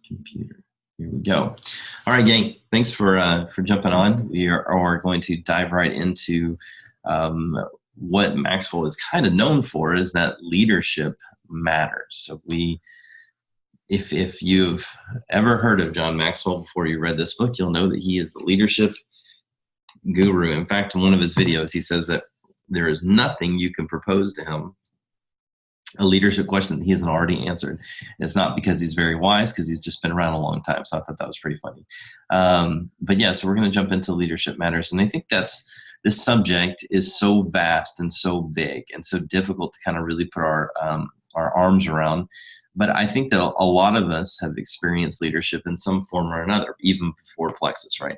computer. Here we go. All right, gang. Thanks for jumping on. We are going to dive right into what Maxwell is kind of known for, is that leadership matters. So if you've ever heard of John Maxwell before you read this book, you'll know that he is the leadership guru. In fact, in one of his videos, he says that there is nothing you can propose to him, a leadership question, that he hasn't already answered. And it's not because he's very wise, because he's just been around a long time. So I thought that was pretty funny. But yeah, so we're going to jump into leadership matters. And I think this subject is so vast and so big and so difficult to kind of really put our arms around. But I think that a lot of us have experienced leadership in some form or another, even before Plexus, right?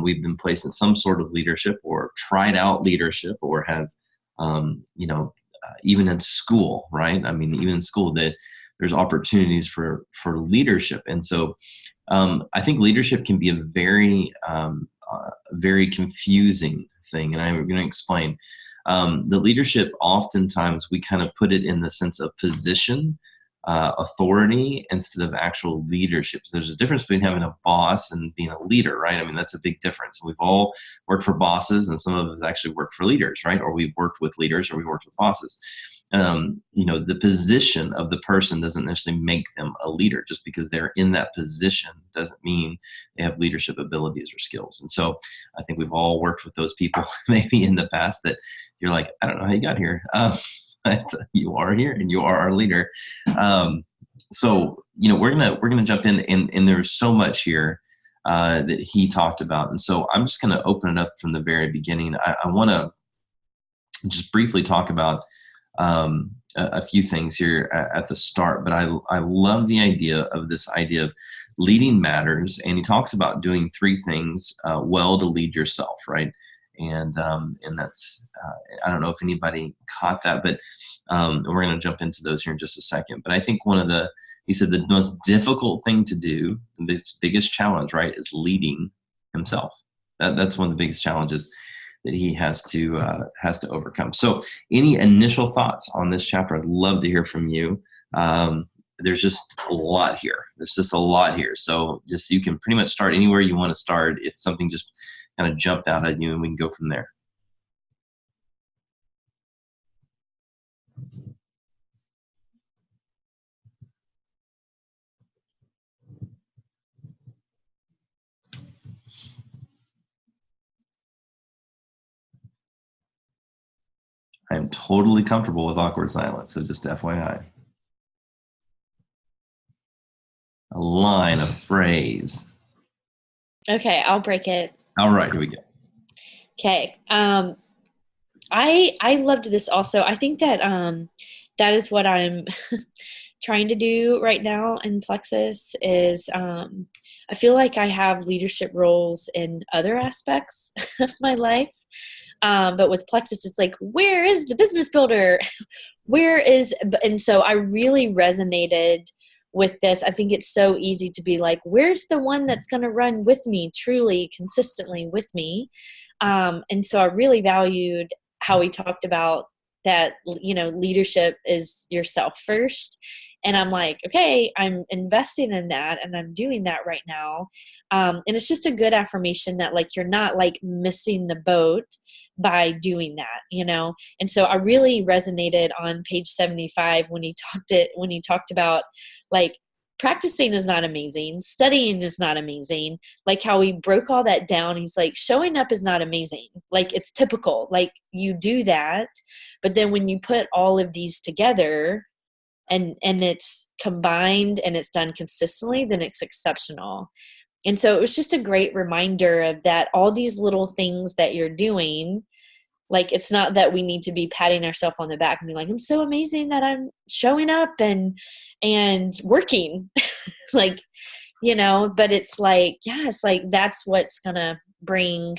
We've been placed in some sort of leadership, or tried out leadership, or have, even in school, right? I mean, even in school, there's opportunities for leadership. And so I think leadership can be a very confusing thing. And I'm going to explain. The leadership, oftentimes we kind of put it in the sense of position, authority, instead of actual leadership. So there's a difference between having a boss and being a leader, right? I mean, that's a big difference. We've all worked for bosses, and some of us actually work for leaders, right? Or we've worked with leaders, or we worked with bosses. The position of the person doesn't necessarily make them a leader. Just because they're in that position doesn't mean they have leadership abilities or skills. And so I think we've all worked with those people maybe in the past that you're like, I don't know how you got here. But you are here, and you are our leader. So we're gonna jump in, and there's so much here that he talked about. And so I'm just gonna open it up from the very beginning. I want to just briefly talk about a few things here at the start, but I love the idea of leading matters. And he talks about doing three things well to lead yourself, right? And that's, I don't know if anybody caught that, but we're going to jump into those here in just a second. But I think he said the most difficult thing to do, the biggest challenge, right, is leading himself. That's one of the biggest challenges that he has to overcome. So any initial thoughts on this chapter? I'd love to hear from you. There's just a lot here. So just, you can pretty much start anywhere you want to start if something just kind of jumped out at you, and we can go from there. I am totally comfortable with awkward silence, so just FYI. A line, a phrase. Okay, I'll break it. All right, here we go. Okay. I loved this also. I think that that is what I'm trying to do right now in Plexus is I feel like I have leadership roles in other aspects of my life. But with Plexus, it's like, where is the business builder? And so I really resonated with this. I think it's so easy to be like, where's the one that's going to run with me, truly, consistently with me? And so I really valued how he talked about that, leadership is yourself first. And I'm like, okay, I'm investing in that, and I'm doing that right now. And it's just a good affirmation that, like, you're not like missing the boat by doing that, And so I really resonated on page 75 when he talked about, like, practicing is not amazing, studying is not amazing, like how he broke all that down. He's like, showing up is not amazing, like it's typical, like you do that, but then when you put all of these together and it's combined and it's done consistently, then it's exceptional. And so it was just a great reminder of that, all these little things that you're doing, like, it's not that we need to be patting ourselves on the back and be like, I'm so amazing that I'm showing up and working, like, but it's like, yeah, it's like, that's what's going to bring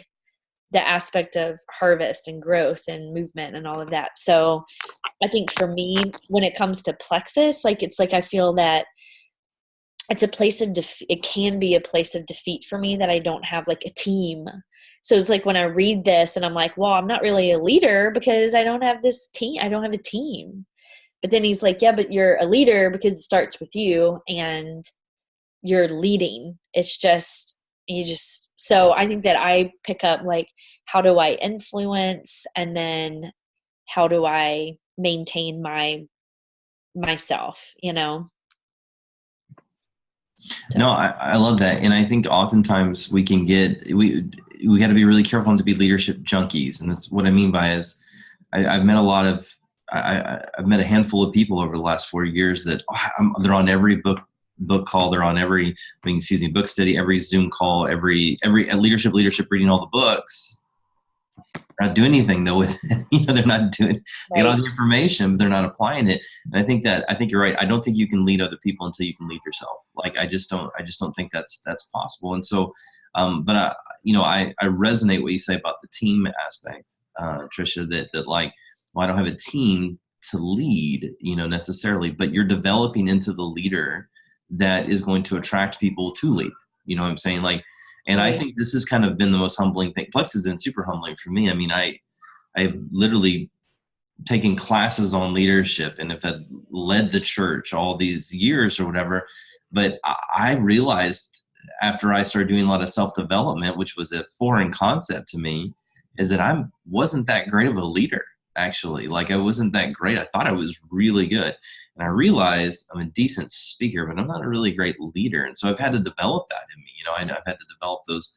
the aspect of harvest and growth and movement and all of that. So I think for me, when it comes to Plexus, like, it's like, I feel that it's a place of it can be a place of defeat for me that I don't have like a team. So it's like when I read this and I'm like, well, I'm not really a leader because I don't have this team. I don't have a team. But then he's like, yeah, but you're a leader because it starts with you. And you're leading. It's just, so I think that I pick up like, how do I influence, and then how do I maintain myself, So. No, I love that. And I think oftentimes we got to be really careful not to be leadership junkies. And that's what I mean by is I've met a lot of, I've met a handful of people over the last 4 years that they're on every book call. They're on every, book study, every Zoom call, every leadership reading all the books. They're not doing anything though with it. They're not doing, they get all the information, but they're not applying it. And I think you're right. I don't think you can lead other people until you can lead yourself. Like, I just don't think that's possible. And so, but I resonate what you say about the team aspect, Tricia, that like, well, I don't have a team to lead, necessarily, but you're developing into the leader that is going to attract people to lead. You know what I'm saying? Like, and I think this has kind of been the most humbling thing. Plex has been super humbling for me. I mean, I've literally taken classes on leadership and have had led the church all these years or whatever. But I realized after I started doing a lot of self-development, which was a foreign concept to me, is that I wasn't that great of a leader. Actually, like, I wasn't that great. I thought I was really good. And I realized I'm a decent speaker, but I'm not a really great leader. And so I've had to develop that in me. I've had to develop those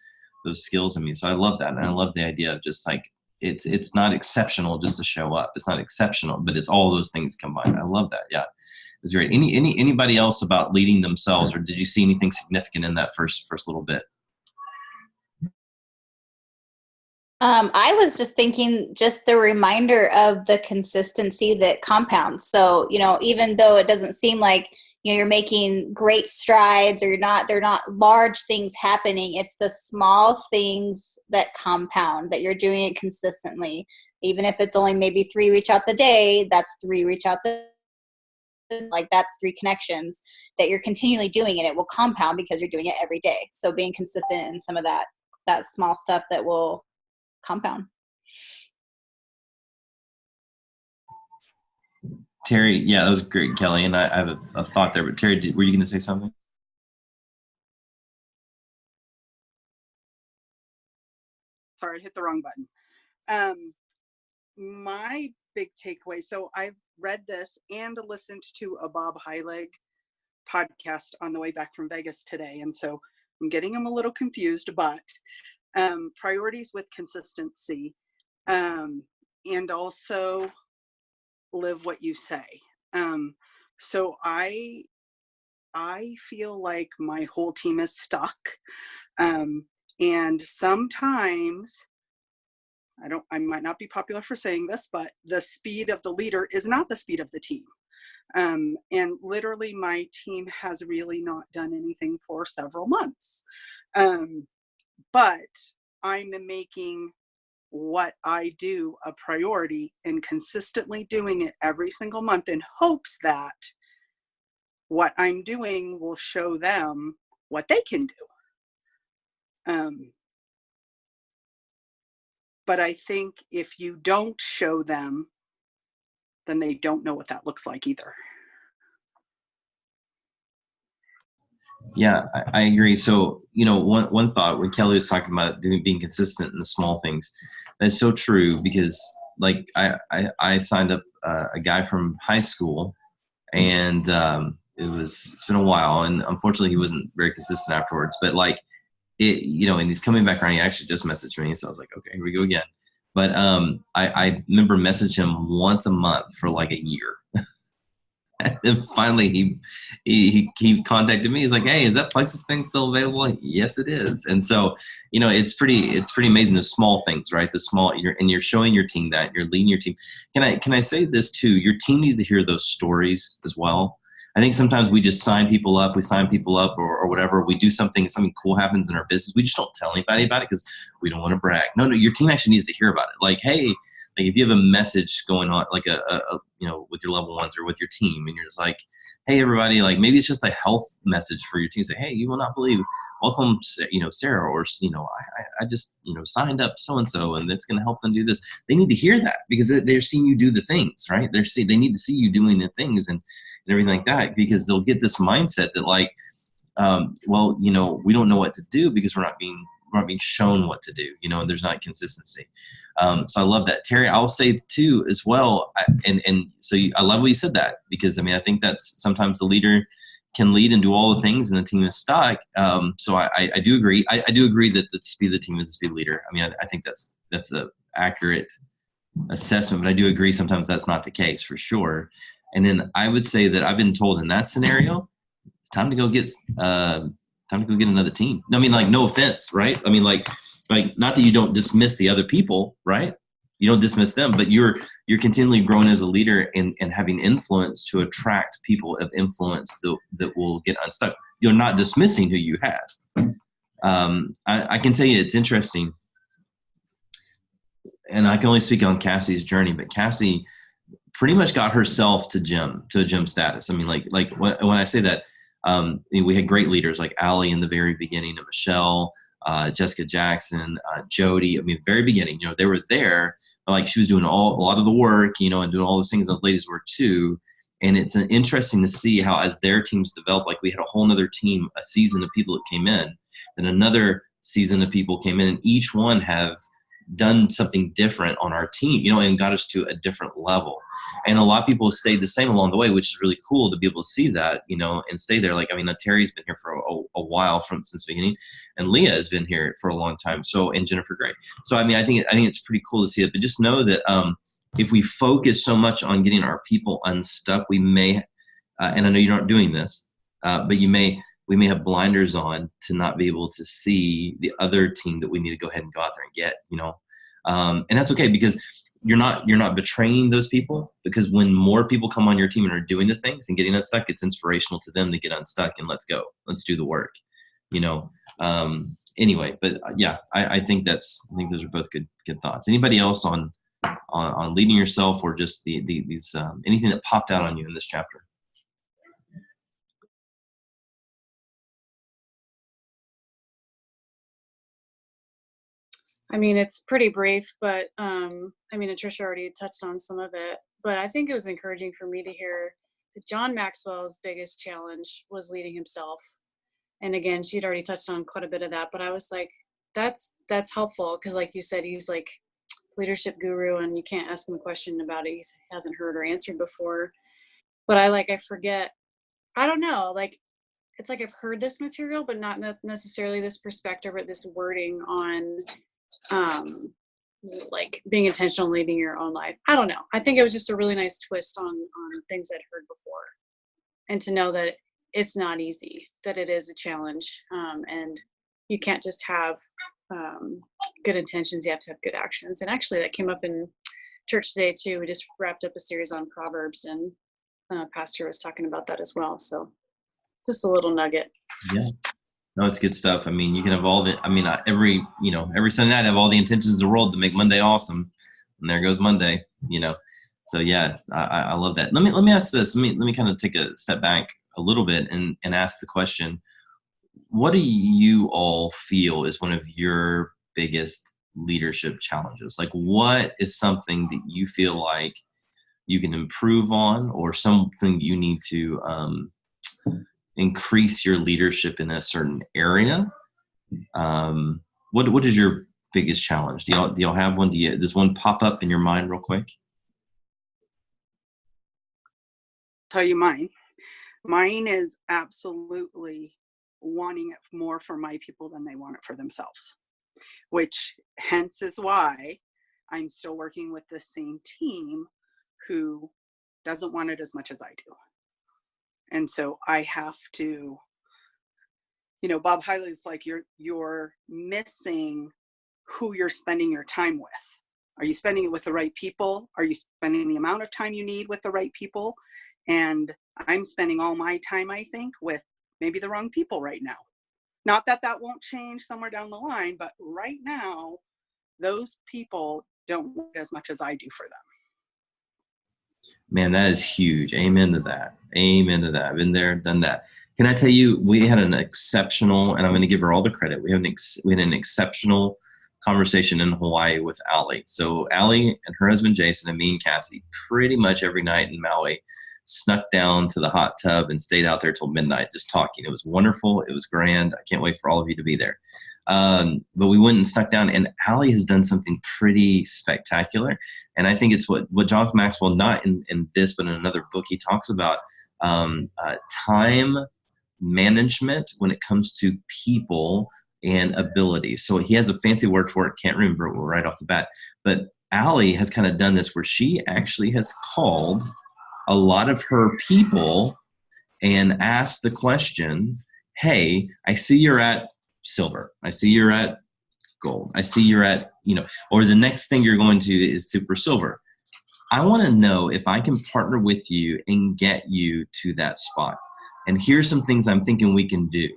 skills in me. So I love that. And I love the idea of just like, it's not exceptional just to show up. It's not exceptional, but it's all those things combined. I love that. Yeah. It's great. Anybody else about leading themselves, or did you see anything significant in that first little bit? I was just thinking, just the reminder of the consistency that compounds. So, even though it doesn't seem like, you're making great strides, or they're not large things happening. It's the small things that compound, that you're doing it consistently. Even if it's only maybe 3 reach outs a day, that's 3 reach outs like that's 3 connections that you're continually doing, and it will compound because you're doing it every day. So being consistent in some of that small stuff that will compound. Terry, yeah, that was great, Kelly. And I have a thought there, but Terry, were you going to say something? Sorry, I hit the wrong button. My big takeaway, so I read this and listened to a Bob Heilig podcast on the way back from Vegas today. And so I'm getting them a little confused, but priorities with consistency, and also live what you say. So I feel like my whole team is stuck. And sometimes I might not be popular for saying this, but the speed of the leader is not the speed of the team. And literally my team has really not done anything for several months. But I'm making what I do a priority and consistently doing it every single month in hopes that what I'm doing will show them what they can do. But I think if you don't show them, then they don't know what that looks like either. Yeah, I agree. So, one thought when Kelly was talking about being consistent in the small things, that's so true, because like I signed up a guy from high school, and it's been a while, and unfortunately he wasn't very consistent afterwards, but like and he's coming back around. He actually just messaged me. So I was like, okay, here we go again. But I remember messaging him once a month for like a year. And finally he contacted me. He's like, hey, is that Plexus thing still available? Yes, it is. And so, it's pretty amazing, the small things, right? You're showing your team that you're leading your team. Can I say this too? Your team needs to hear those stories as well. I think sometimes we just sign people up or whatever. We do something cool happens in our business. We just don't tell anybody about it because we don't want to brag. No, your team actually needs to hear about it. Like, hey, like if you have a message going on, like with your level ones or with your team, and you're just like, hey, everybody, like maybe it's just a health message for your team. Say, hey, you will not believe, welcome, Sarah, or, I just, signed up so-and-so, and it's going to help them do this. They need to hear that because they're seeing you do the things, right? They need to see you doing the things and everything like that, because they'll get this mindset that like, well, we don't know what to do because we're not being shown what to do, and there's not consistency. So I love that. Terry, I'll say too as well. I love what you said that, because I think that's sometimes the leader can lead and do all the things and the team is stuck. So I do agree. I do agree that the speed of the team is the speed of the leader. I think that's a accurate assessment, but I do agree sometimes that's not the case for sure. And then I would say that I've been told in that scenario, it's time to go get another team. No offense, right? Like not that you don't dismiss the other people, right? You don't dismiss them, but you're continually growing as a leader and having influence to attract people of influence that will get unstuck. You're not dismissing who you have. I can tell you it's interesting, and I can only speak on Cassie's journey, but Cassie pretty much got herself to a gym status. Like when I say that, we had great leaders like Allie in the very beginning, and Michelle, Jessica Jackson, Jody. Very beginning, they were there, but like she was doing a lot of the work, and doing all those things the ladies were too. And it's interesting to see how as their teams developed, like we had a whole nother team, a season of people that came in, and another season of people came in, and each one have done something different on our team, and got us to a different level. And a lot of people stayed the same along the way, which is really cool to be able to see that, and stay there. Like, Terry's been here for a while since the beginning, and Leah has been here for a long time. So, and Jennifer Gray. So, I think it's pretty cool to see it, but just know that, if we focus so much on getting our people unstuck, we may, and I know you're not doing this, but we may have blinders on to not be able to see the other team that we need to go ahead and go out there and get, and that's okay, because you're not betraying those people, because when more people come on your team and are doing the things and getting unstuck, it's inspirational to them to get unstuck and let's go, let's do the work, anyway, but yeah, I think those are both good thoughts. Anybody else on leading yourself, or just these anything that popped out on you in this chapter? It's pretty brief, but Tricia already touched on some of it, but I think it was encouraging for me to hear that John Maxwell's biggest challenge was leading himself. And again, she'd already touched on quite a bit of that, but I was like, that's helpful, because like you said, he's like leadership guru, and you can't ask him a question about it he hasn't heard or answered before. But I forget, I don't know, like it's like I've heard this material, but not necessarily this perspective or this wording on like being intentional in leading your own life. I don't know. I think it was just a really nice twist on things I'd heard before, and to know that it's not easy, that it is a challenge, and you can't just have good intentions. You have to have good actions. And actually, that came up in church today too. We just wrapped up a series on Proverbs, and Pastor was talking about that as well. So, just a little nugget. Yeah. No, it's good stuff. You can have all the, every Sunday night I have all the intentions in the world to make Monday awesome, and there goes Monday, So yeah, I love that. Let me ask this. Let me kind of take a step back a little bit and ask the question: what do you all feel is one of your biggest leadership challenges? Like, what is something that you feel like you can improve on, or something you need to increase your leadership in a certain area? What is your biggest challenge? Do y'all have one? Does one pop up in your mind real quick? Tell you mine. Mine is absolutely wanting it more for my people than they want it for themselves, which hence is why I'm still working with the same team who doesn't want it as much as I do. And so I have to, Bob highlights like you're missing who you're spending your time with. Are you spending it with the right people? Are you spending the amount of time you need with the right people? And I'm spending all my time, I think, with maybe the wrong people right now. Not that won't change somewhere down the line, but right now, those people don't want as much as I do for them. Man, that is huge. Amen to that. Amen to that. I've been there, done that. Can I tell you, we had an exceptional, and I'm going to give her all the credit. We had an exceptional conversation in Hawaii with Allie. So Allie and her husband Jason and me and Cassie, pretty much every night in Maui, snuck down to the hot tub and stayed out there till midnight just talking. It was wonderful. It was grand. I can't wait for all of you to be there. But we went and snuck down, and Allie has done something pretty spectacular. And I think it's what John Maxwell, not in this, but in another book, he talks about time management when it comes to people and ability. So he has a fancy word for it. Can't remember it right off the bat. But Allie has kind of done this where she actually has called a lot of her people and asked the question, hey, I see you're at silver. I see you're at gold. I see you're at, or the next thing you're going to is super silver. I want to know if I can partner with you and get you to that spot. And here's some things I'm thinking we can do.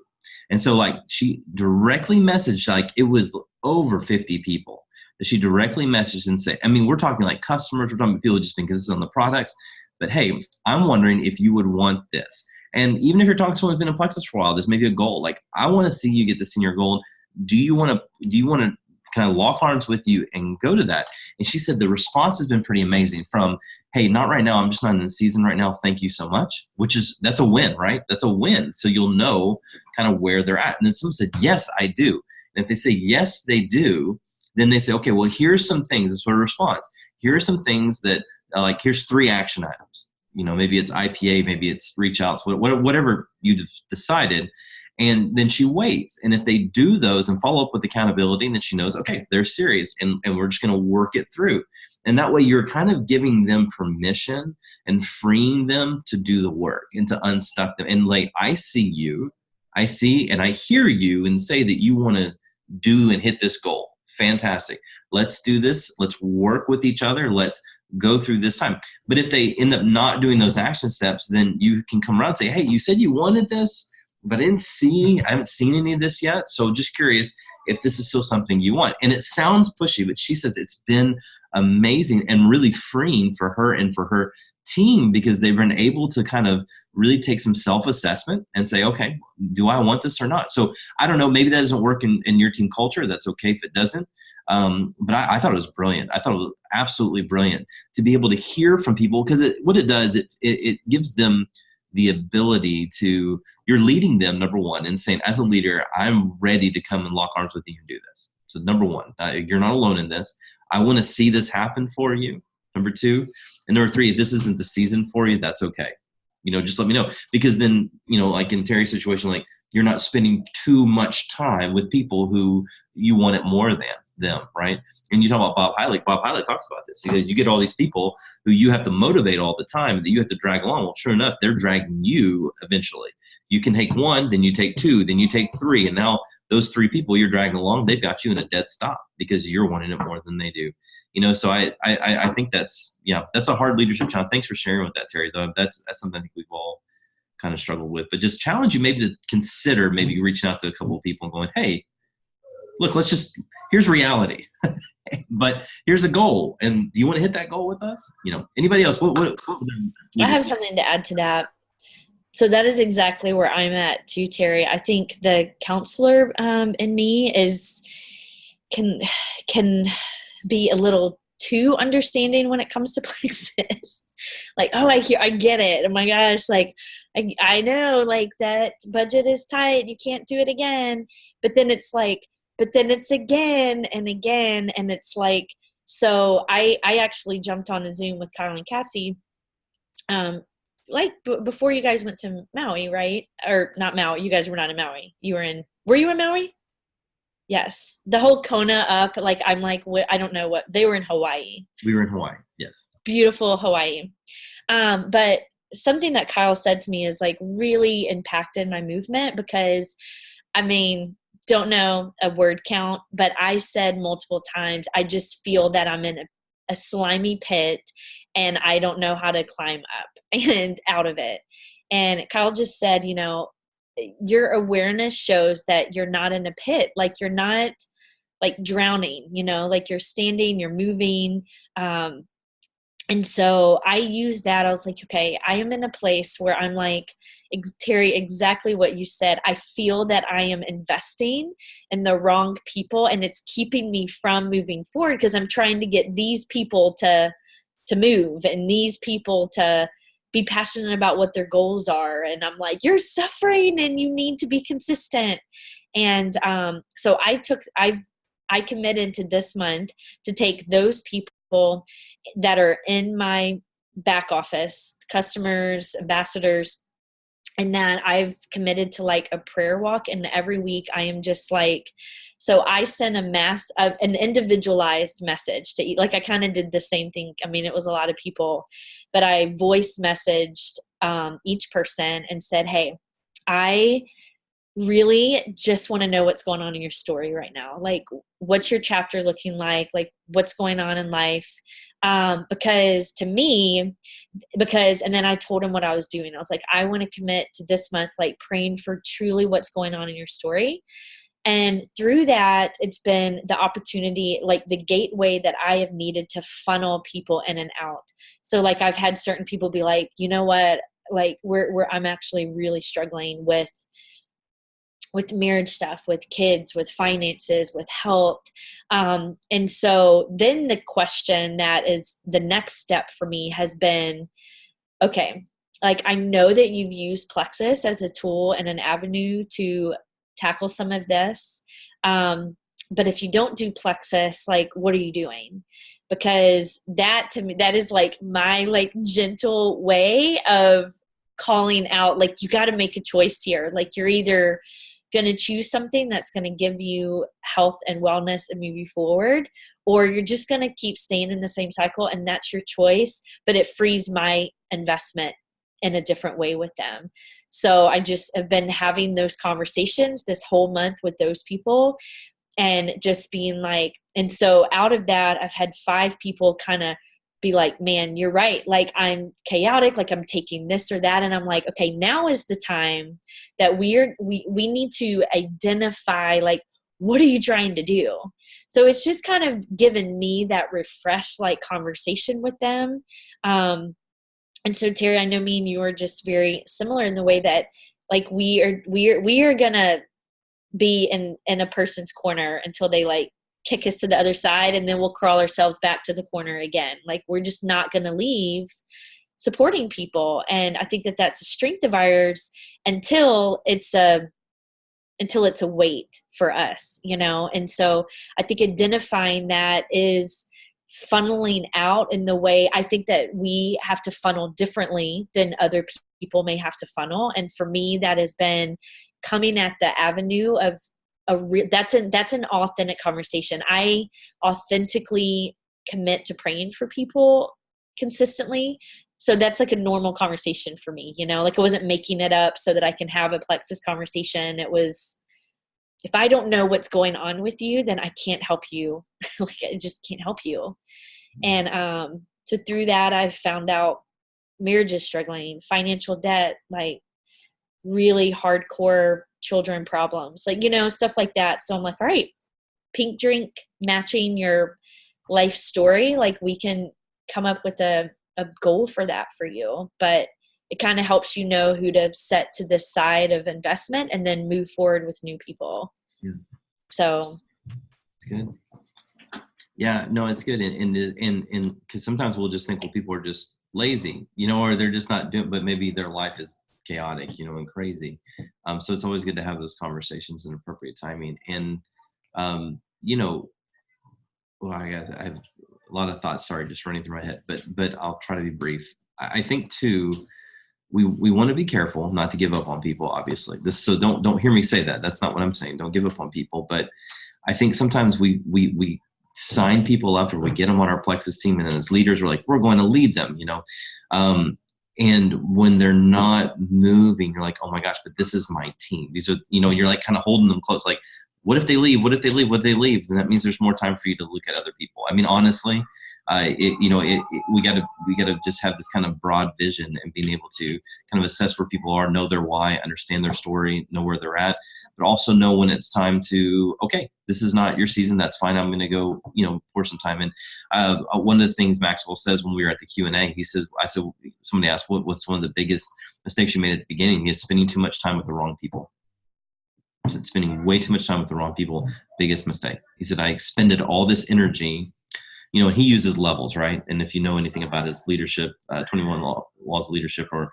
And so like she directly messaged, like it was over 50 people that she directly messaged and say, I mean, we're talking like customers, we're talking about people just because it's on the products, but hey, I'm wondering if you would want this. And even if you're talking to someone who's been in Plexus for a while, there's maybe a goal. Like, I want to see you get the senior goal. Do you want to kind of lock arms with you and go to that? And she said the response has been pretty amazing from, hey, not right now. I'm just not in the season right now. Thank you so much, that's a win, right? That's a win. So you'll know kind of where they're at. And then someone said, yes, I do. And if they say, yes, they do, then they say, okay, well, here's some things. This is what a response. Here are some things that, like, here's 3 action items. Maybe it's IPA, maybe it's reach outs, whatever you decided. And then she waits. And if they do those and follow up with accountability, and then she knows, okay, they're serious and we're just going to work it through. And that way you're kind of giving them permission and freeing them to do the work and to unstuck them. And like, I see and I hear you and say that you want to do and hit this goal. Fantastic. Let's do this. Let's work with each other. Let's go through this time. But if they end up not doing those action steps, then you can come around and say, hey, you said you wanted this, but I haven't seen any of this yet. So just curious if this is still something you want. And it sounds pushy, but she says it's been amazing and really freeing for her and for her team, because they've been able to kind of really take some self-assessment and say, okay, do I want this or not? So I don't know, maybe that doesn't work in your team culture. That's okay if it doesn't. But I thought it was brilliant. I thought it was absolutely brilliant to be able to hear from people, because what it does, it gives them the ability to, you're leading them, number one, and saying, as a leader, I'm ready to come and lock arms with you and do this. So number one, you're not alone in this. I want to see this happen for you. Number 2. And number 3, if this isn't the season for you, that's okay. Just let me know. Because then, like in Terry's situation, like you're not spending too much time with people who you want it more than them, right? And you talk about Bob Heilig. Bob Heilig talks about this. You get all these people who you have to motivate all the time, that you have to drag along. Well, sure enough, they're dragging you eventually. You can take 1, then you take 2, then you take 3, and now those 3 people you're dragging along, they've got you in a dead stop because you're wanting it more than they do. So I think that's a hard leadership challenge. Thanks for sharing with that, Terry, though. That's something I think we've all kind of struggled with. But just challenge you maybe to consider maybe reaching out to a couple of people and going, hey, look, here's reality, but here's a goal. And do you want to hit that goal with us? Anybody else? I have something to add to that. So that is exactly where I'm at too, Terry. I think the counselor in me can be a little too understanding when it comes to Plexus. Like, oh, I get it. Oh my gosh. Like, I know, like, that budget is tight. You can't do it again. But then it's again and again. And it's like, so I actually jumped on a Zoom with Kyle and Cassie, before you guys went to Maui, right? Or not Maui. You guys were not in Maui. Were you in Maui? Yes. The whole Kona up, like, I'm like, what, I don't know what, they were in Hawaii. We were in Hawaii. Yes. Beautiful Hawaii. But something that Kyle said to me is like really impacted my movement, because don't know a word count, but I said multiple times, I just feel that I'm in a slimy pit and I don't know how to climb up and out of it. And Kyle just said, your awareness shows that you're not in a pit. Like, you're not like drowning, like you're standing, you're moving. And so I used that. I was like, okay, I am in a place where I'm like, Terry, exactly what you said. I feel that I am investing in the wrong people, and it's keeping me from moving forward because I'm trying to get these people to move and these people to be passionate about what their goals are. And I'm like, you're suffering and you need to be consistent. And so I committed to this month to take those people that are in my back office, customers, ambassadors, and that I've committed to like a prayer walk. And every week I am just like, so I send an individualized message to, like, I kind of did the same thing. I mean, it was a lot of people, but I voice messaged each person and said, hey, I really just want to know what's going on in your story right now. Like, what's your chapter looking like? Like, what's going on in life? Because to me, and then I told him what I was doing. I was like, I want to commit to this month, like praying for truly what's going on in your story. And through that, it's been the opportunity, like the gateway that I have needed to funnel people in and out. So like, I've had certain people be like, you know what, like I'm actually really struggling with marriage stuff, with kids, with finances, with health. And so then the question that is the next step for me has been, okay, like I know that you've used Plexus as a tool and an avenue to tackle some of this. But if you don't do Plexus, like, what are you doing? Because that, to me, that is like my like gentle way of calling out, like, you got to make a choice here. Like, you're either going to choose something that's going to give you health and wellness and move you forward, or you're just going to keep staying in the same cycle, and that's your choice, but it frees my investment in a different way with them. So I just have been having those conversations this whole month with those people, and just being like, and so out of that, I've had 5 people kind of be like, man, you're right. Like, I'm chaotic, like I'm taking this or that. And I'm like, okay, now is the time that we need to identify, like, what are you trying to do? So it's just kind of given me that refreshed, like, conversation with them. And so Terry, I know me and you are just very similar in the way that, like, we are gonna be in a person's corner until they like kick us to the other side, and then we'll crawl ourselves back to the corner again. Like, we're just not going to leave supporting people. And I think that that's a strength of ours until it's a weight for us, you know? And so I think identifying that is funneling out in the way, I think that we have to funnel differently than other people may have to funnel. And for me, that has been coming at the avenue of that's an authentic conversation. I authentically commit to praying for people consistently. So that's like a normal conversation for me, you know, like I wasn't making it up so that I can have a Plexus conversation. It was, if I don't know what's going on with you, then I can't help you. Like, I just can't help you. And so through that, I've found out marriage is struggling, financial debt, like really hardcore children problems, like, you know, stuff like that. So I'm like, all right, pink drink matching your life story. Like, we can come up with a goal for that for you, but it kind of helps you know who to set to this side of investment and then move forward with new people. Yeah. So it's good. Yeah, no, it's good. And because sometimes we'll just think, well, people are just lazy, you know, or they're just not doing, but maybe their life is chaotic, you know, and crazy. So it's always good to have those conversations in appropriate timing. And, you know, well, I have a lot of thoughts, sorry, just running through my head, but I'll try to be brief. I think too, we want to be careful not to give up on people, obviously. So don't hear me say that. That's not what I'm saying. Don't give up on people. But I think sometimes we sign people up, or we get them on our Plexus team, and then as leaders, we're like, we're going to lead them, you know. And when they're not moving, you're like, oh my gosh, but this is my team. These are, you know, you're like kind of holding them close. Like, what if they leave? What if they leave? What if they leave? Then that means there's more time for you to look at other people. I mean, honestly, we gotta just have this kind of broad vision and being able to kind of assess where people are, know their why, understand their story, know where they're at, but also know when it's time to, okay, this is not your season. That's fine. I'm going to go, you know, pour some time in. One of the things Maxwell says when we were at the Q&A, somebody asked, what's one of the biggest mistakes you made at the beginning? He is spending too much time with the wrong people. He said, spending way too much time with the wrong people, biggest mistake. He said, I expended all this energy he uses levels, right? And if you know anything about his leadership, 21 laws of leadership, or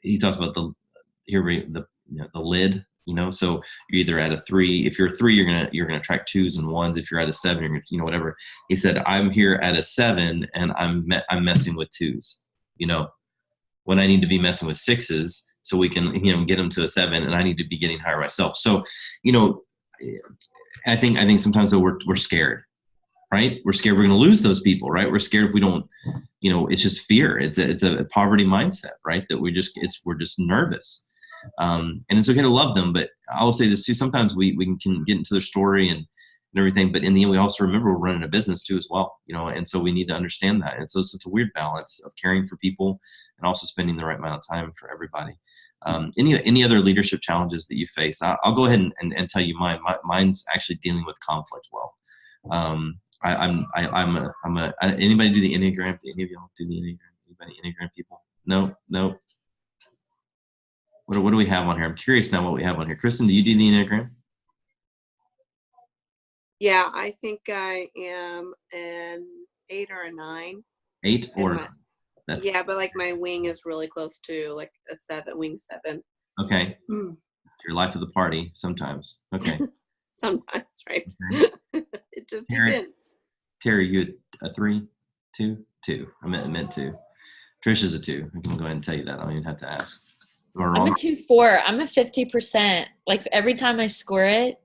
he talks about the lid. So you're either at a 3. If you're a 3, you're gonna track 2s and 1s. If you're at a 7, you're gonna, whatever. He said, I'm here at a 7, and I'm messing with 2s. When I need to be messing with 6s, so we can get them to a 7, and I need to be getting higher myself. So I think sometimes though we're scared, right? We're scared we're going to lose those people, right? We're scared if we don't, it's just fear. It's a poverty mindset, right? That we're just nervous. And it's okay to love them, but I will say this too. Sometimes we can get into their story and everything, but in the end, we also remember we're running a business too as well, and so we need to understand that. And so it's a weird balance of caring for people and also spending the right amount of time for everybody. Any other leadership challenges that you face? I'll go ahead and tell you mine. Mine's actually dealing with conflict well. Anybody do the Enneagram? Do any of y'all do the Enneagram? Anybody Enneagram people? No. What do we have on here? I'm curious now what we have on here. Kristen, do you do the Enneagram? Yeah, I think I am an 8 or a 9. 8 or 9. Yeah, but like my wing is really close to like a 7, wing 7. Okay. Your life of the party sometimes. Okay. Sometimes, right? Okay. It just depends. Terry, you a 3, 2, 2. I meant 2. Trisha's a 2. I can go ahead and tell you that. I don't even have to ask. I'm a 2-4. I'm a 50%. Like every time I score it,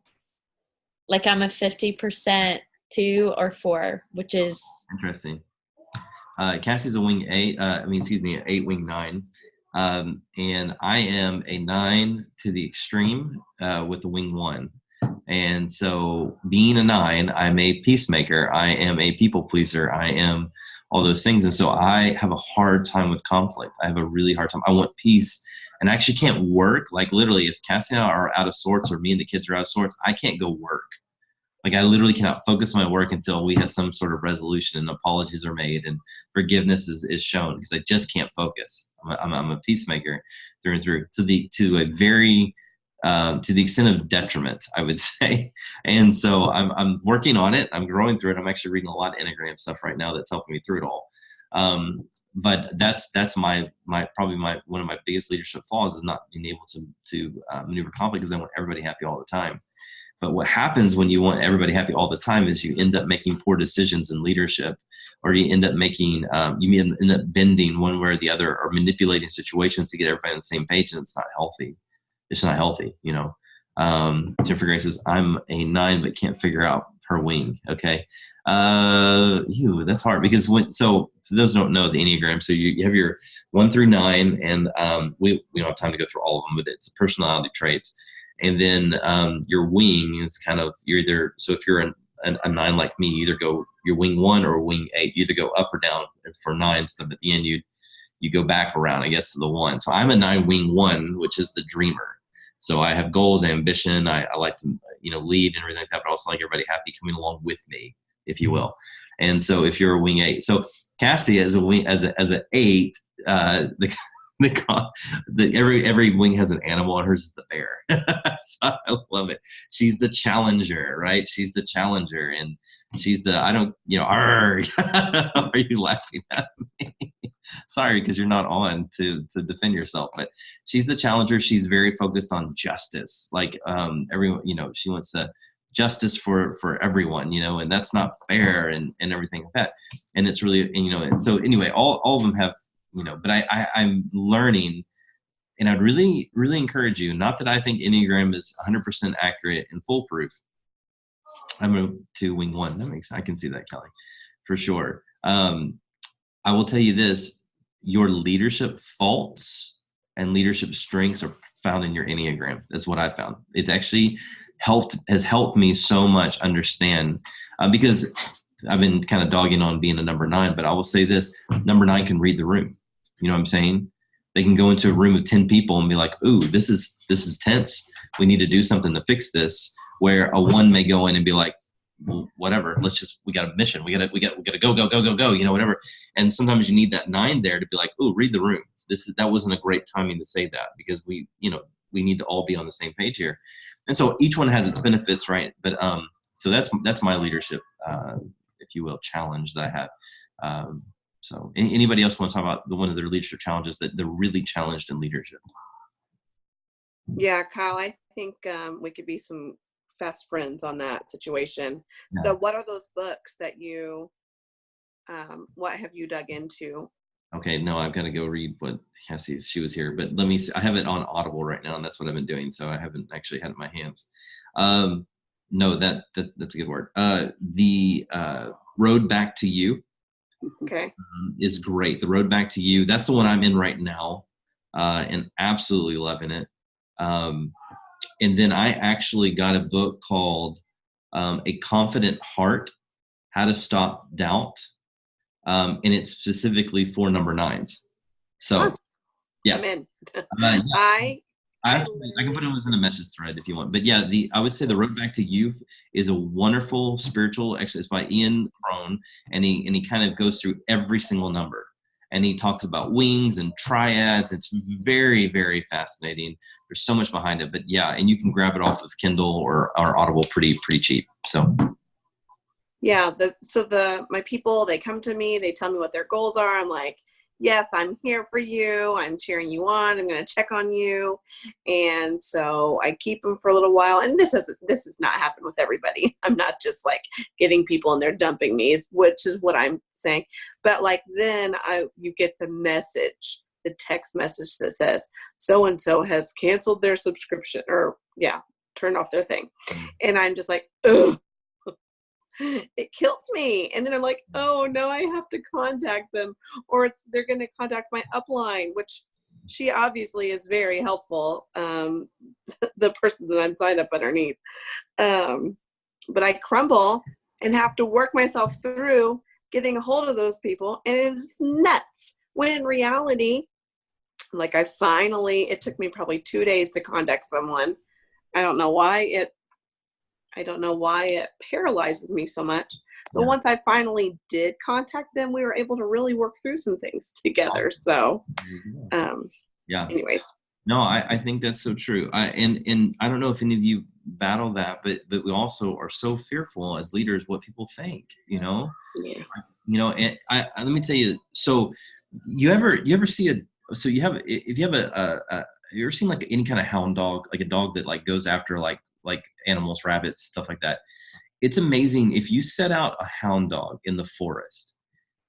like I'm a 50% 2 or 4, which is interesting. Cassie's a wing 8. 8 wing 9. And I am a 9 to the extreme with the wing 1. And so being a 9, I'm a peacemaker. I am a people pleaser. I am all those things. And so I have a hard time with conflict. I have a really hard time. I want peace. And I actually can't work. Like literally, if Cassie and I are out of sorts, or me and the kids are out of sorts, I can't go work. Like I literally cannot focus on my work until we have some sort of resolution and apologies are made and forgiveness is shown, because I just can't focus. I'm a peacemaker through and through to the extent of detriment, I would say. And so I'm working on it. I'm growing through it. I'm actually reading a lot of Enneagram stuff right now that's helping me through it all. But that's my probably one of my biggest leadership flaws is not being able to maneuver conflict, because I want everybody happy all the time. But what happens when you want everybody happy all the time is you end up making poor decisions in leadership, or you end up making end up bending one way or the other, or manipulating situations to get everybody on the same page, and it's not healthy. It's not healthy, Jennifer Gray says, I'm a 9 but can't figure out her wing. Okay. That's hard, because so for those who don't know the Enneagram, so you have your 1 through 9, and we don't have time to go through all of them, but it's personality traits. And then your wing is kind of, you're either, so if you're a 9 like me, you either go your wing 1 or wing 8, you either go up or down. And for 9 stuff at the end, you go back around, I guess, to the 1. So I'm a 9 wing 1, which is the dreamer. So I have goals, ambition. I like to, lead and everything like that, but also like everybody happy coming along with me, if you will. And so if you're a wing 8, so Cassie as a wing, as an 8, every wing has an animal, and hers is the bear. So I love it. She's the challenger, right? She's the challenger, and she's the, are you laughing at me? Sorry, because you're not on to defend yourself, but she's the challenger. She's very focused on justice. Like everyone, she wants to justice for everyone, and that's not fair and everything like that. And it's really, and so anyway, all of them have, but I'm learning, and I'd really, really encourage you, not that I think Enneagram is 100% accurate and foolproof. I moved to wing 1. I can see that, Kelly, for sure. I will tell you this, your leadership faults and leadership strengths are found in your Enneagram. That's what I found. It's actually has helped me so much understand, because I've been kind of dogging on being a number 9, but I will say this, number 9 can read the room. You know what I'm saying? They can go into a room of 10 people and be like, ooh, this is tense. We need to do something to fix this. Where a 1 may go in and be like, well, whatever, we got a mission. We got to go, whatever. And sometimes you need that 9 there to be like, ooh, read the room. That wasn't a great timing to say that, because we need to all be on the same page here. And so each one has its benefits, right? But so that's my leadership if you will, challenge that I had. So anybody else want to talk about one of their leadership challenges that they're really challenged in leadership? Yeah, Kyle, I think we could be some fast friends on that situation. Yeah. So what are those books that you, what have you dug into? Okay, no, I've got to go read what Cassie, if she was here, but let me see. I have it on Audible right now, and that's what I've been doing. So I haven't actually had it in my hands. No, that's a good word. The Road Back to You Okay. is great. The Road Back to You, that's the one I'm in right now, and absolutely loving it. And then I actually got a book called A Confident Heart, How to Stop Doubt. And it's specifically for number 9s. So, yeah. I'm in. Yeah. I I can put it in a message thread if you want. But yeah, I would say The Road Back to You is a wonderful spiritual exercise by Ian Crone, and he kind of goes through every single number. And he talks about wings and triads. It's very, very fascinating. There's so much behind it. But yeah, and you can grab it off of Kindle or Audible pretty cheap. So yeah, my people, they come to me, they tell me what their goals are. I'm like, yes, I'm here for you. I'm cheering you on. I'm going to check on you. And so I keep them for a little while. And this has not happened with everybody. I'm not just like getting people and they're dumping me, which is what I'm saying. But like then you get the message, the text message that says so-and-so has canceled their subscription or turned off their thing. And I'm just like, ugh. It kills me. And then I'm like, oh no, I have to contact them, or they're going to contact my upline, which she obviously is very helpful. The person that I'm signed up underneath. But I crumble and have to work myself through getting a hold of those people. And it's nuts. When in reality, like it took me probably 2 days to contact someone. I don't know why it paralyzes me so much. But once I finally did contact them, we were able to really work through some things together. So, anyways. No, I think that's so true. And I don't know if any of you battle that, but we also are so fearful as leaders what people think, you know? Yeah. You know, and let me tell you, so you ever see if you have you ever seen like any kind of hound dog, like a dog that like goes after like animals, rabbits, stuff like that. It's amazing if you set out a hound dog in the forest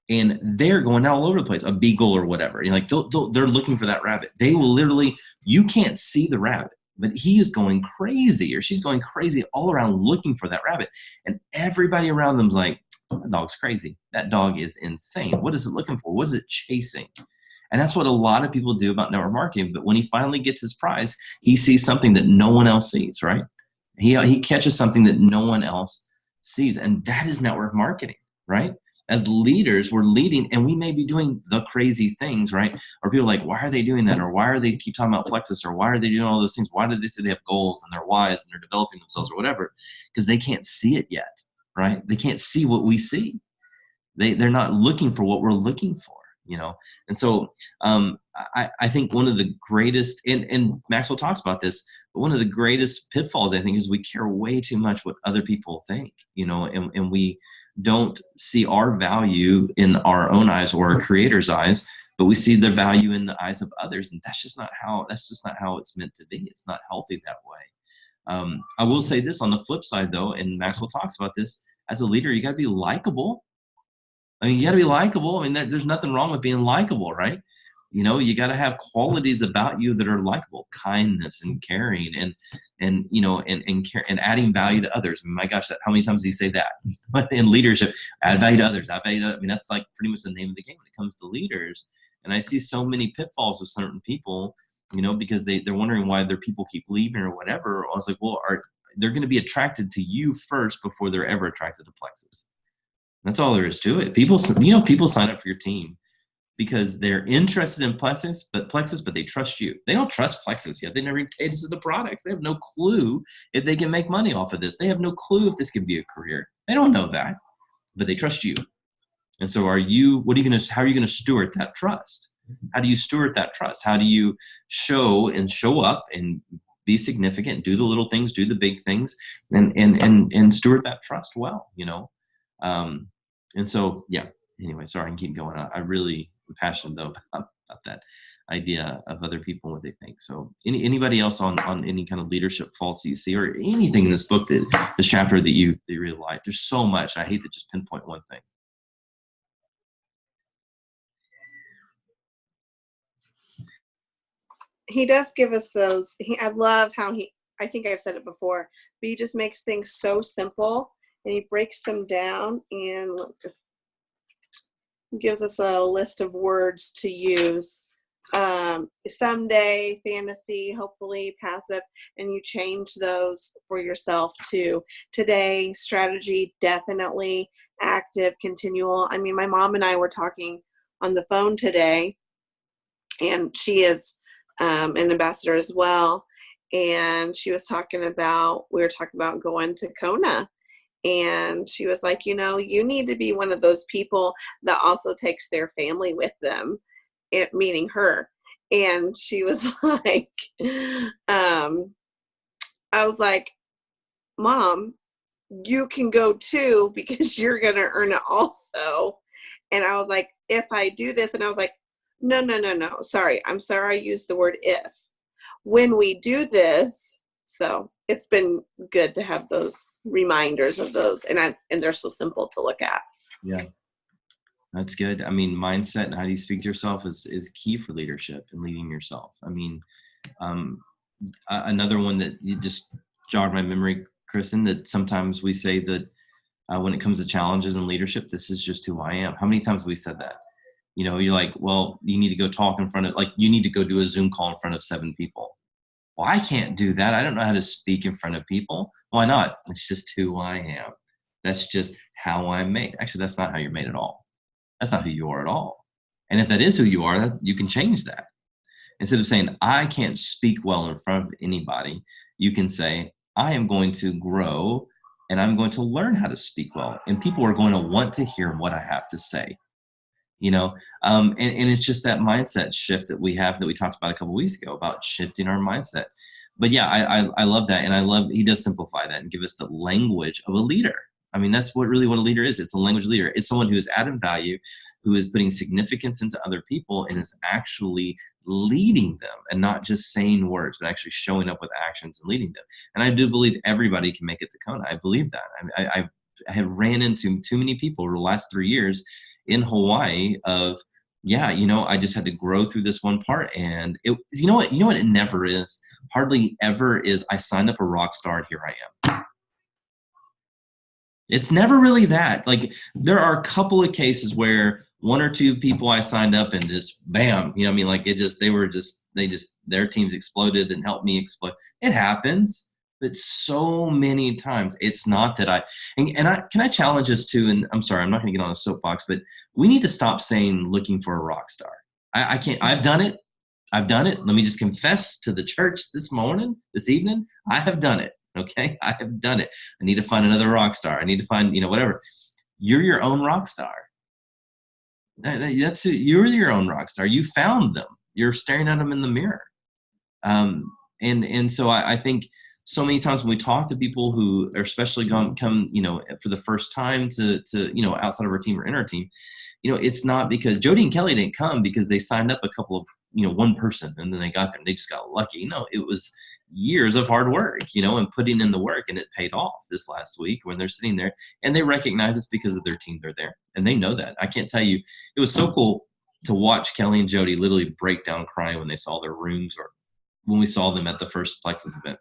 and they're going all over the place, a beagle or whatever. You know, like they're looking for that rabbit. They will literally, you can't see the rabbit, but he is going crazy or she's going crazy all around looking for that rabbit. And everybody around them's like, that dog's crazy. That dog is insane. What is it looking for? What is it chasing? And that's what a lot of people do about network marketing. But when he finally gets his prize, he sees something that no one else sees, right? He catches something that no one else sees. And that is network marketing, right? As leaders, we're leading and we may be doing the crazy things, right? Or people are like, why are they doing that? Or why are they keep talking about Plexus? Or why are they doing all those things? Why did they say they have goals and their whys and they're developing themselves or whatever? Because they can't see it yet, right? They can't see what we see. They're not looking for what we're looking for, you know? And so I think one of the greatest, and Maxwell talks about this, but one of the greatest pitfalls, I think, is we care way too much what other people think, you know, and we don't see our value in our own eyes or our creator's eyes, but we see the value in the eyes of others. And that's just not how it's meant to be. It's not healthy that way. I will say this on the flip side though, and Maxwell talks about this, as a leader, you got to be likable. I mean, you got to be likable. I mean, there's nothing wrong with being likable, right? You know, you got to have qualities about you that are likable, kindness and caring, and you know, and care and adding value to others. I mean, my gosh, how many times do you say that? In leadership, add value to others. Add value to, I mean, that's like pretty much the name of the game when it comes to leaders. And I see so many pitfalls with certain people, you know, because they're wondering why their people keep leaving or whatever. I was like, well, they're going to be attracted to you first before they're ever attracted to Plexus. That's all there is to it. People sign up for your team because they're interested in Plexus, but they trust you. They don't trust Plexus yet. They never even tasted the products. They have no clue if they can make money off of this. They have no clue if this can be a career. They don't know that, but they trust you. And so how are you going to steward that trust? How do you steward that trust? How do you show up and be significant, do the little things, do the big things, and steward that trust well, you know? And so, yeah, anyway, sorry, I can keep going. I really am passionate though about that idea of other people and what they think. So anybody else on any kind of leadership faults that you see, or anything in this book, this chapter that you really like? There's so much. I hate to just pinpoint one thing. He does give us those. I love how I think I've said it before, but he just makes things so simple, and he breaks them down and gives us a list of words to use. Someday, fantasy, hopefully, passive, and you change those for yourself too. Today, strategy, definitely, active, continual. I mean, my mom and I were talking on the phone today, and she is an ambassador as well. And we were talking about going to Kona. And she was like, you need to be one of those people that also takes their family with them, meaning her. And she was like, I was like, Mom, you can go too, because you're going to earn it also. And I was like, if I do this, and I was like, no. Sorry. I'm sorry I used the word if. When we do this, so it's been good to have those reminders of those, and they're so simple to look at. Yeah, that's good. I mean, mindset and how do you speak to yourself is key for leadership and leading yourself. I mean, another one that you just jogged my memory, Kristen, that sometimes we say that when it comes to challenges in leadership, this is just who I am. How many times have we said that? You're like, well, you need to go talk in front of, like, you need to go do a Zoom call in front of 7 people. Well, I can't do that. I don't know how to speak in front of people. Why not? It's just who I am. That's just how I'm made. Actually, that's not how you're made at all. That's not who you are at all. And if that is who you are, you can change that. Instead of saying, I can't speak well in front of anybody, you can say, I am going to grow and I'm going to learn how to speak well. And people are going to want to hear what I have to say. And it's just that mindset shift that we have, that we talked about a couple of weeks ago, about shifting our mindset. But yeah, I love that. And I love, he does simplify that and give us the language of a leader. I mean, that's what a leader is. It's a language leader. It's someone who is adding value, who is putting significance into other people and is actually leading them, and not just saying words, but actually showing up with actions and leading them. And I do believe everybody can make it to Kona. I believe that. I have ran into too many people over the last 3 years in Hawaii of, I just had to grow through this one part. And it, you know what it never is, hardly ever is, I signed up a rock star and here I am. It's never really that. Like, there are a couple of cases where 1 or 2 people I signed up and just bam, like their teams exploded and helped me explode. It happens. But so many times it's not that can I challenge us too? And I'm sorry, I'm not going to get on a soapbox, but we need to stop saying looking for a rock star. I can't. I've done it. Let me just confess to the church this evening. I have done it. Okay, I have done it. I need to find another rock star. I need to find whatever. You're your own rock star. That's it. You're your own rock star. You found them. You're staring at them in the mirror. And so I think. So many times when we talk to people who are especially come, for the first time to outside of our team or in our team, it's not because Jody and Kelly didn't come because they signed up a couple of, one person and then they got there and they just got lucky. No, it was years of hard work, and putting in the work, and it paid off this last week when they're sitting there and they recognize it's because of their team. They're there and they know that. I can't tell you, it was so cool to watch Kelly and Jody literally break down crying when they saw their rooms, or when we saw them at the first Plexus event.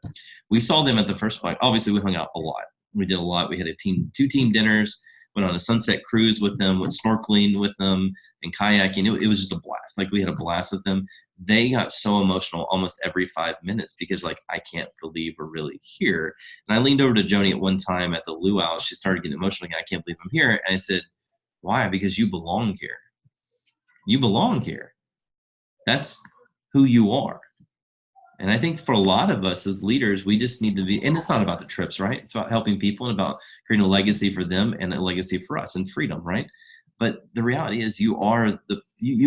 We saw them at the first Plexus. Obviously, we hung out a lot. We did a lot. We had 2 team dinners, went on a sunset cruise with them, went snorkeling with them, and kayaking. It was just a blast. Like, we had a blast with them. They got so emotional almost every 5 minutes because, I can't believe we're really here. And I leaned over to Joni at one time at the luau. She started getting emotional again. I can't believe I'm here. And I said, why? Because you belong here. You belong here. That's who you are. And I think for a lot of us as leaders, we just need to be, and it's not about the trips, right? It's about helping people and about creating a legacy for them and a legacy for us and freedom, right? But the reality is you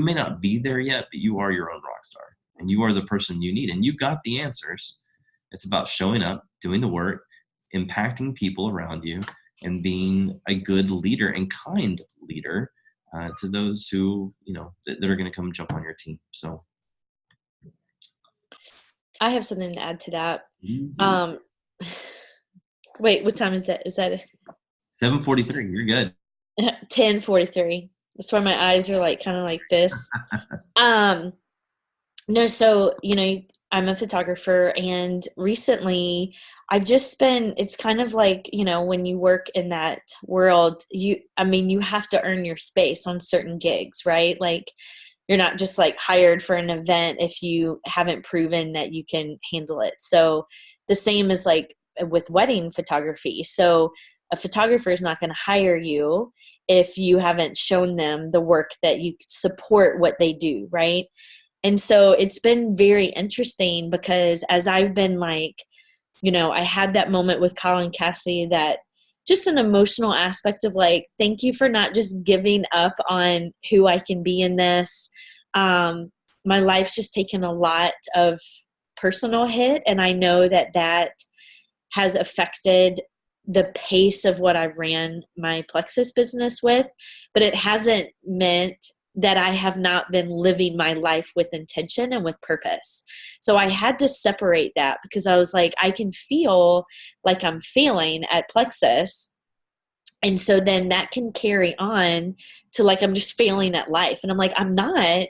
may not be there yet, but you are your own rock star and you are the person you need and you've got the answers. It's about showing up, doing the work, impacting people around you, and being a good leader and kind leader to those who, that are going to come jump on your team. So I have something to add to that. mm-hmm. Wait, what time is that? Is that 7:43? You're good. 10:43? That's why my eyes are like kind of like this. No, so I'm a photographer, and recently I've just been, it's kind of like, when you work in that world, you have to earn your space on certain gigs, right? Like, you're not just like hired for an event if you haven't proven that you can handle it. So the same is like with wedding photography. So a photographer is not going to hire you if you haven't shown them the work that you support what they do, right? And so it's been very interesting because as I've been like, I had that moment with Colin Cassidy, that just an emotional aspect of like, thank you for not just giving up on who I can be in this. My life's just taken a lot of personal hit, and I know that has affected the pace of what I've ran my Plexus business with, but it hasn't meant that I have not been living my life with intention and with purpose. So I had to separate that because I was like, I can feel like I'm failing at Plexus. And so then that can carry on to like, I'm just failing at life. And I'm like, I'm not.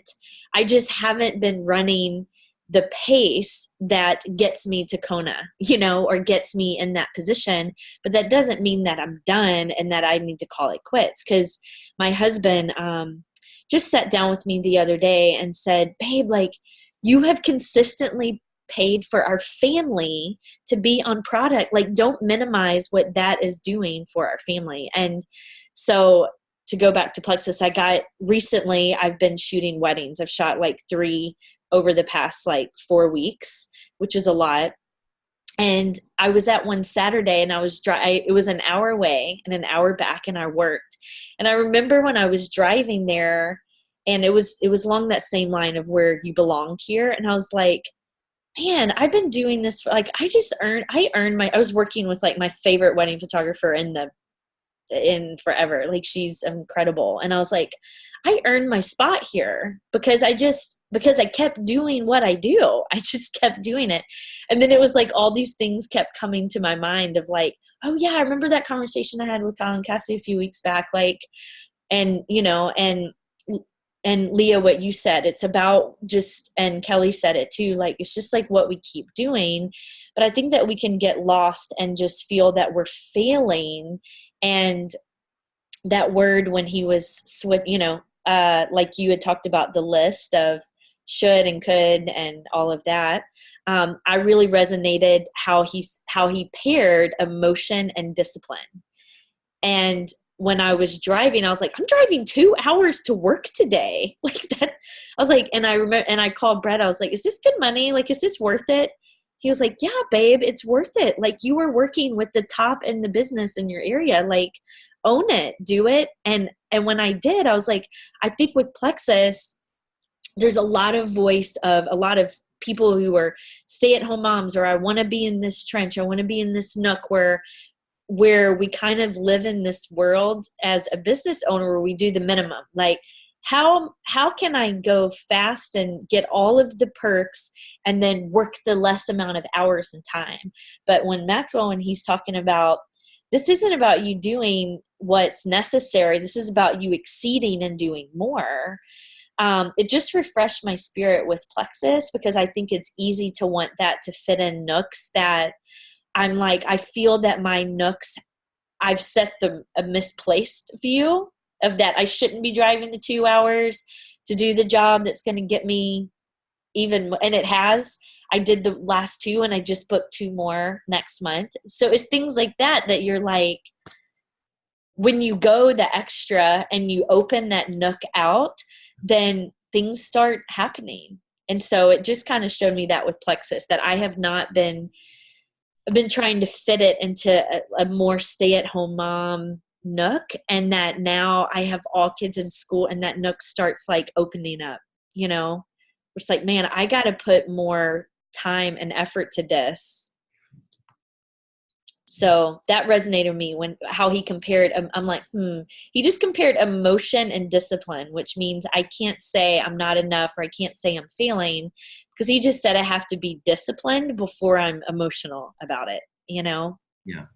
I just haven't been running the pace that gets me to Kona, or gets me in that position. But that doesn't mean that I'm done and that I need to call it quits. Because my husband just sat down with me the other day and said, babe, like, you have consistently paid for our family to be on product. Like, don't minimize what that is doing for our family. And so to go back to Plexus, I've been shooting weddings. I've shot like 3 over the past like 4 weeks, which is a lot. And I was at one Saturday, and it was an hour away and an hour back, and I worked. And I remember when I was driving there, and it was along that same line of where you belong here. And I was like, man, I've been doing this for like, I was working with like my favorite wedding photographer in forever. Like, she's incredible. And I was like, I earned my spot here because I kept doing what I do. I just kept doing it. And then it was like all these things kept coming to my mind of like, oh yeah, I remember that conversation I had with Colin Cassidy a few weeks back. Like, and and Leah, what you said, it's about just, and Kelly said it too, like, it's just like what we keep doing. But I think that we can get lost and just feel that we're failing. And that word, when he was, like you had talked about the list of should and could and all of that. I really resonated how he paired emotion and discipline. And when I was driving, I was like, I'm driving 2 hours to work today. Like that. I was like, and I remember, and I called Brett. I was like, is this good money? Like, is this worth it? He was like, yeah, babe, it's worth it. Like, you are working with the top in the business in your area. Like, own it, do it. And when I did, I was like, I think with Plexus, there's a lot of voice of a lot of people who are stay-at-home moms, or I want to be in this trench. I want to be in this nook where we kind of live in this world as a business owner where we do the minimum. Like, how can I go fast and get all of the perks and then work the less amount of hours and time? But when he's talking about, this isn't about you doing what's necessary. This is about you exceeding and doing more. It just refreshed my spirit with Plexus, because I think it's easy to want that to fit in nooks that I'm like, I feel that my nooks, I've set a misplaced view of that. I shouldn't be driving the 2 hours to do the job that's going to get me even, and it has. I did the last 2, and I just booked 2 more next month. So it's things like that you're like, when you go the extra and you open that nook out, then things start happening. And so it just kind of showed me that with Plexus, that I've been trying to fit it into a more stay-at-home mom nook, and that now I have all kids in school, and that nook starts like opening up, it's like, man, I got to put more time and effort to this. So that resonated with me when how he compared. I'm like, he just compared emotion and discipline, which means I can't say I'm not enough or I can't say I'm failing, because he just said I have to be disciplined before I'm emotional about it, you know? Yeah.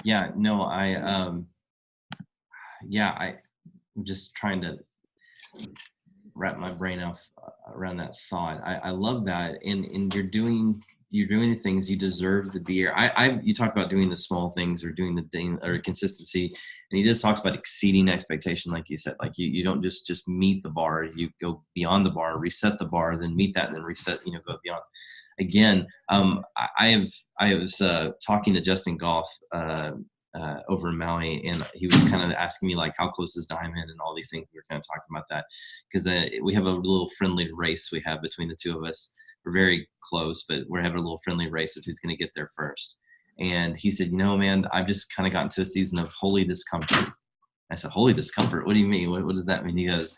Yeah. No, I'm just trying to wrap my brain around that thought. I love that. And you're doing the things you deserve to be here. You talk about doing the small things or doing the thing or consistency, and he just talks about exceeding expectation, like you said. Like you don't just meet the bar, you go beyond the bar, reset the bar, then meet that, and then reset, go beyond. Again, I was talking to Justin Goff over in Maui, and he was kind of asking me like how close is Diamond and all these things. We were kind of talking about that because we have a little friendly race we have between the two of us. We're very close, but we're having a little friendly race of who's going to get there first. And he said, man, I've just kind of gotten to a season of holy discomfort. I said, holy discomfort? What do you mean? What does that mean? He goes,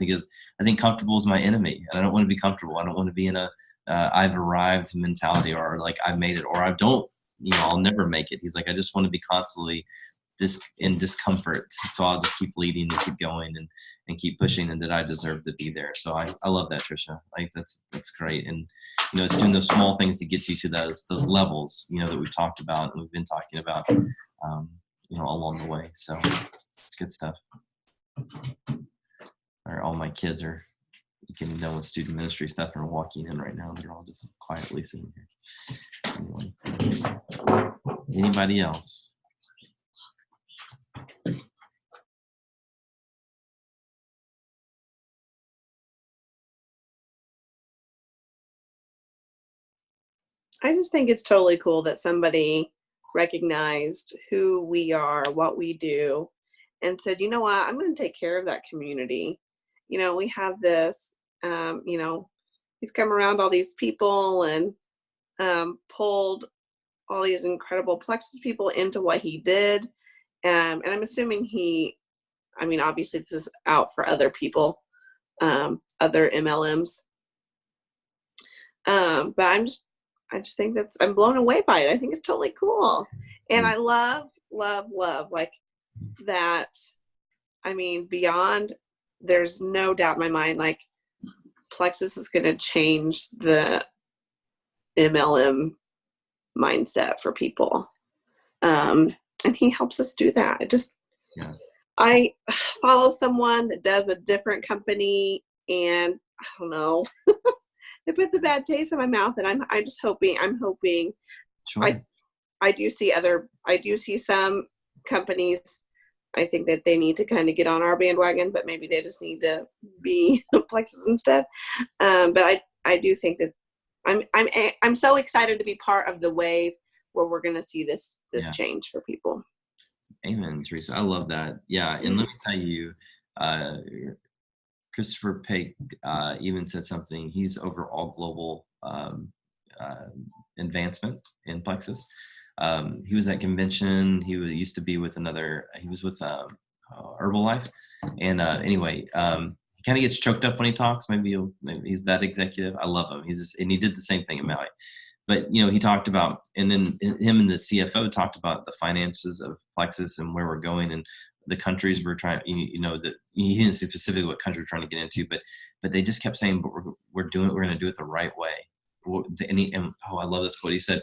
I think comfortable is my enemy, and I don't want to be comfortable. I don't want to be in a I've arrived mentality, or like I've made it, or I don't, I'll never make it. He's like, I just want to be constantly in discomfort. So I'll just keep leading and keep going and keep pushing, and that I deserve to be there. So I love that, Trisha. Like that's great. And, it's doing those small things to get you to those levels, that we've talked about and we've been talking about, along the way. So it's good stuff. All my kids are getting done with student ministry stuff and are walking in right now. They're all just quietly sitting here. Anyway. Anybody else? I just think it's totally cool that somebody recognized who we are, what we do, and said, you know what, I'm going to take care of that community. We have this, he's come around all these people and pulled all these incredible Plexus people into what he did. And I'm assuming obviously this is out for other people, other MLMs. But I just think I'm blown away by it. I think it's totally cool. And I love like that. Beyond, there's no doubt in my mind, like Plexus is going to change the MLM mindset for people. And he helps us do that. I follow someone that does a different company, and I don't know, it puts a bad taste in my mouth, and I'm hoping. Sure. I do see some companies, I think that they need to kind of get on our bandwagon, but maybe they just need to be Plexus instead. But I do think that I'm so excited to be part of the wave where we're going to see this change for people. Amen, Teresa. I love that. Yeah, and let me tell you, Christopher Pake even said something. He's over all global advancement in Plexus. He was at convention. He used to be with he was with Herbalife. And anyway, he kind of gets choked up when he talks. Maybe he's that executive. I love him. And he did the same thing in Maui. But, he talked about, and then him and the CFO talked about the finances of Plexus and where we're going and the countries we're trying, that he didn't say specifically what country we're trying to get into, but they just kept saying, but we're going to do it the right way. I love this quote. He said,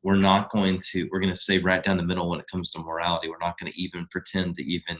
we're going to stay right down the middle when it comes to morality. We're not going to even pretend to even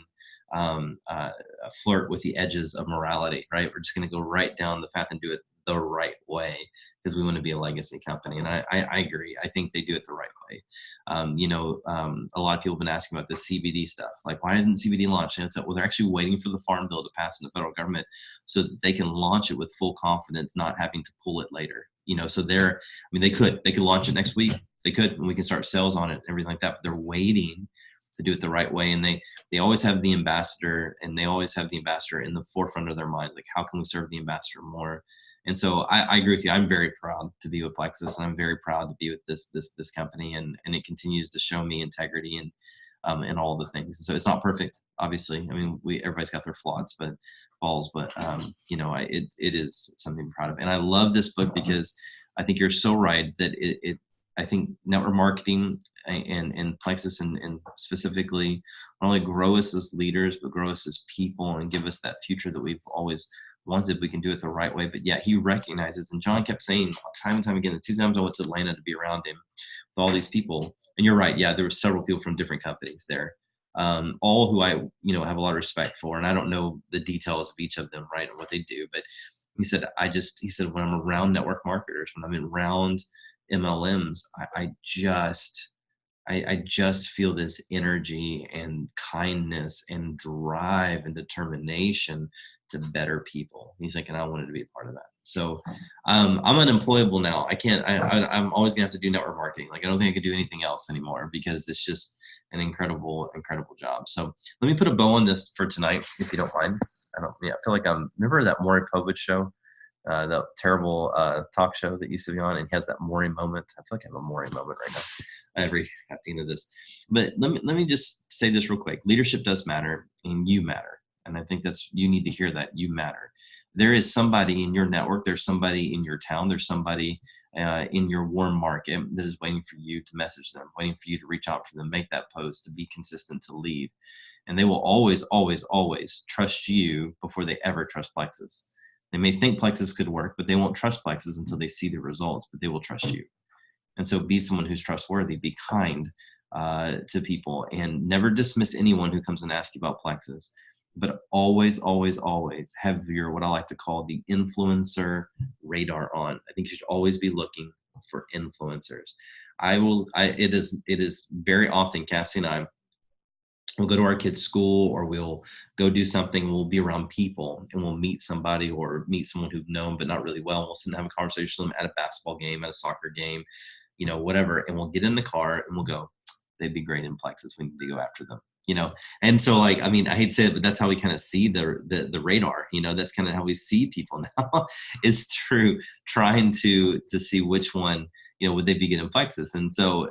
flirt with the edges of morality, right? We're just going to go right down the path and do it the right way, because we want to be a legacy company. And I agree. I think they do it the right way. A lot of people have been asking about this CBD stuff. Like, why isn't CBD launched? And it's like, well, they're actually waiting for the farm bill to pass in the federal government so that they can launch it with full confidence, not having to pull it later. So they could launch it next week. They could, and we can start sales on it and everything like that. But they're waiting to do it the right way. And they always have the ambassador, and they always have the ambassador in the forefront of their mind. Like, how can we serve the ambassador more? And so I agree with you. I'm very proud to be with Plexus, and I'm very proud to be with this company, and it continues to show me integrity and all the things. So it's not perfect, obviously. Everybody's got their flaws, but it is something I'm proud of. And I love this book because I think you're so right that I think network marketing and Plexus and specifically not only grow us as leaders, but grow us as people and give us that future that we've always wanted. We can do it the right way. But yeah, he recognizes, and John kept saying time and time again, the 2 times I went to Atlanta to be around him with all these people. And you're right. Yeah, there were several people from different companies there. All who I, have a lot of respect for. And I don't know the details of each of them, right, and what they do. But he said, when I'm around network marketers, when I'm around MLMs, I just feel this energy and kindness and drive and determination to better people. He's like, and I wanted to be a part of that. So I'm unemployable now. I'm always gonna have to do network marketing. Like, I don't think I could do anything else anymore because it's just an incredible job. So let me put a bow on this for tonight, if you don't mind. I feel like remember that Maury Povich show? That terrible talk show that used to be on, and he has that Maury moment. I feel like I have a Maury moment right now at the end of this. But let me just say this real quick. Leadership does matter, and you matter. And I think you need to hear that you matter. There is somebody in your network. There's somebody in your town. There's somebody in your warm market that is waiting for you to message them, waiting for you to reach out for them, make that post, to be consistent, to lead. And they will always, always, always trust you before they ever trust Plexus. They may think Plexus could work, but they won't trust Plexus until they see the results, but they will trust you. And so be someone who's trustworthy, be kind to people, and never dismiss anyone who comes and asks you about Plexus. But always, always, always have your, what I like to call, the influencer radar on. I think you should always be looking for influencers. It is very often, Cassie and I, we'll go to our kids' school, or we'll go do something. We'll be around people, and we'll meet somebody or meet someone who've known but not really well. And we'll sit and have a conversation with them at a basketball game, at a soccer game, whatever. And we'll get in the car and we'll go, they'd be great in Plexus. We need to go after them. And so, I hate to say it, but that's how we kind of see the radar. That's kind of how we see people now, is through trying to see which one, would they be good in Plexus. And so,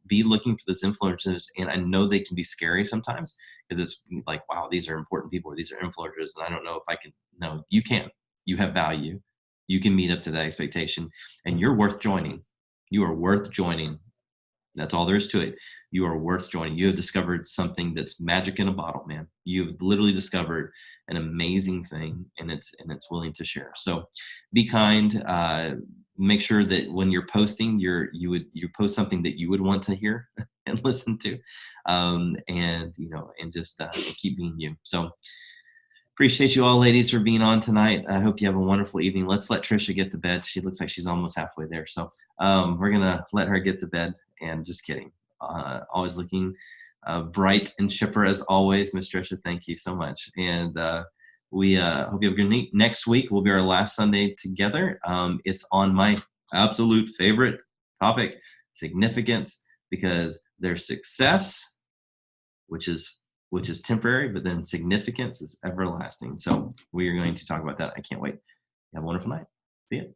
be looking for those influencers. And I know they can be scary sometimes, because it's like, wow, these are important people, or these are influencers, and I don't know if I can. No, you can. You have value. You can meet up to that expectation, and you're worth joining. You are worth joining. That's all there is to it. You are worth joining. You have discovered something that's magic in a bottle, man. You've literally discovered an amazing thing, and it's willing to share. So be kind. Make sure that when you're posting, you post something that you would want to hear and listen to, and just keep being you. So appreciate you all, ladies, for being on tonight. I hope you have a wonderful evening. Let's let Trisha get to bed. She looks like she's almost halfway there. So we're going to let her get to bed. And just kidding. Always looking bright and chipper as always. Miss Trisha, thank you so much. And we hope you have a good night. Next week will be our last Sunday together. It's on my absolute favorite topic, significance, because there's success, which is temporary, but then significance is everlasting. So we are going to talk about that. I can't wait. Have a wonderful night. See you.